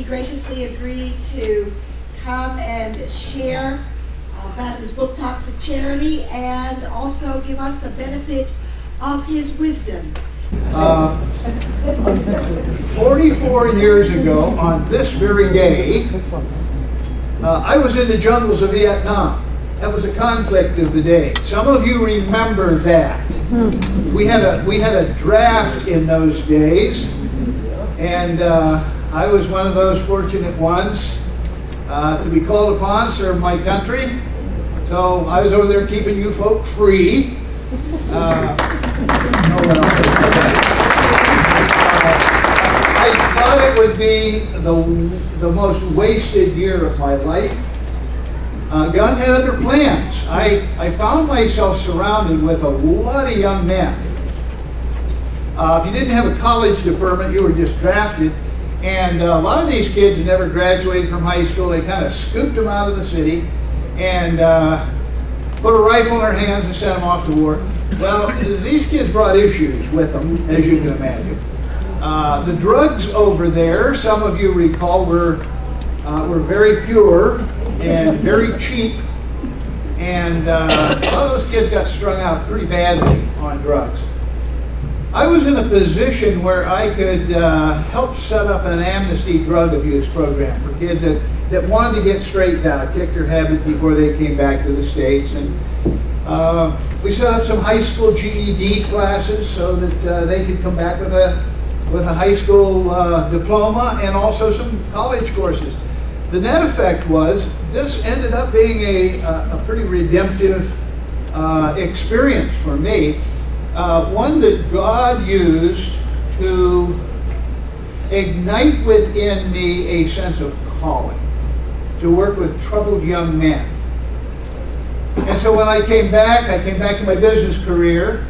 he graciously agreed to come and share about his book talks of charity and also give us the benefit of his wisdom. 44 years ago, on this very day, I was in the jungles of Vietnam. That was a conflict of the day. Some of you remember that. We had a draft in those days, and I was one of those fortunate ones to be called upon to serve my country. So I was over there keeping you folk free. I thought it would be the most wasted year of my life. God had other plans. I found myself surrounded with a lot of young men. If you didn't have a college deferment, you were just drafted. And a lot of these kids had never graduated from high school. They kind of scooped them out of the city and put a rifle in their hands and sent them off to war. Well, these kids brought issues with them, as you can imagine. The drugs over there, some of you recall, were very pure and very cheap, and a lot of those kids got strung out pretty badly on drugs. I was in a position where I could help set up an amnesty drug abuse program for kids that wanted to get straightened out, kick their habit before they came back to the States. And we set up some high school GED classes so that they could come back with a high school diploma and also some college courses. The net effect was this ended up being a pretty redemptive experience for me. One that God used to ignite within me a sense of calling, to work with troubled young men. And so when I came back to my business career,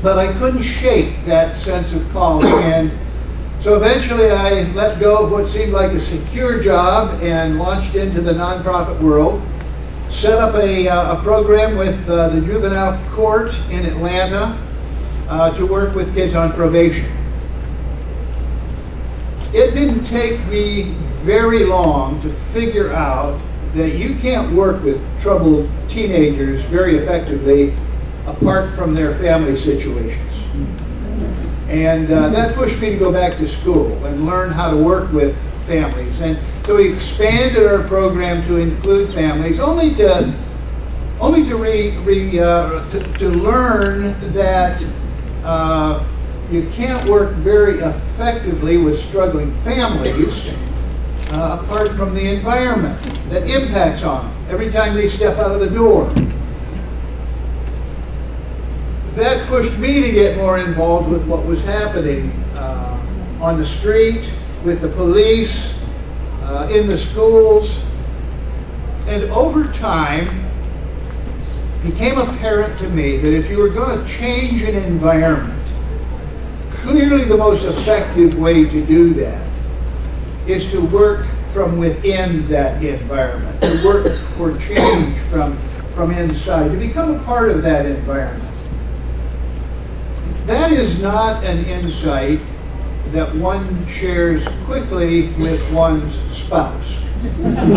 but I couldn't shake that sense of calling. And so eventually I let go of what seemed like a secure job and launched into the nonprofit world. Set up a program with the juvenile court in Atlanta to work with kids on probation. It didn't take me very long to figure out that you can't work with troubled teenagers very effectively apart from their family situations. And that pushed me to go back to school and learn how to work with families. And so we expanded our program to include families, only to learn that you can't work very effectively with struggling families apart from the environment that impacts on them every time they step out of the door. That pushed me to get more involved with what was happening on the street, with the police, in the schools. And over time, it became apparent to me that if you were going to change an environment, clearly the most effective way to do that is to work from within that environment, to work for change from inside, to become a part of that environment. That is not an insight that one shares quickly with one's spouse. Matter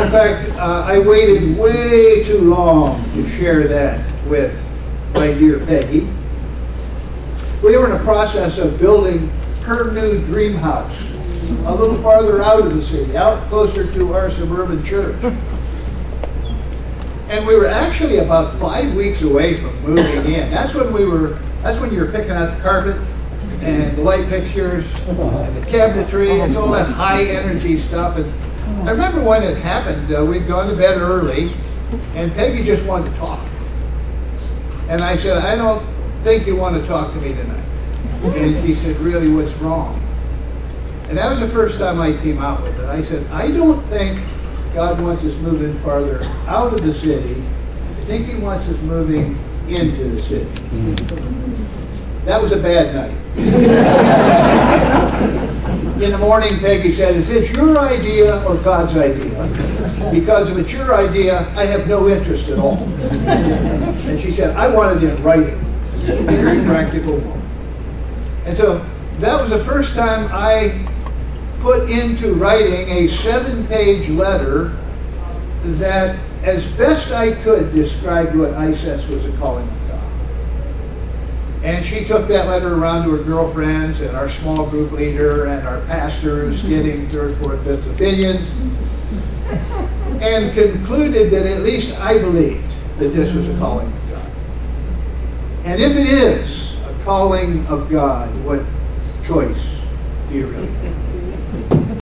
of fact, I waited way too long to share that with my dear Peggy. We were in a process of building her new dream house a little farther out of the city, out closer to our suburban church. And we were actually about 5 weeks away from moving in. That's when you were picking out the carpet and the light fixtures and the cabinetry and all that high energy stuff. And I remember when it happened, we'd gone to bed early and Peggy just wanted to talk. And I said, I don't think you want to talk to me tonight. And she said, really, what's wrong? And that was the first time I came out with it. I said, I don't think God wants us moving farther out of the city. I think He wants us moving into the city. That was a bad night. In the morning, Peggy said, is this your idea or God's idea? Because if it's your idea, I have no interest at all. And she said, I want it in writing. Very practical woman. And so that was the first time I put into writing a 7-page letter that, as best I could, described what I said was a calling of God. And she took that letter around to her girlfriends and our small group leader and our pastors, getting 3rd, 4th, 5th opinions, and concluded that at least I believed that this was a calling of God. And if it is a calling of God, what choice do you really have?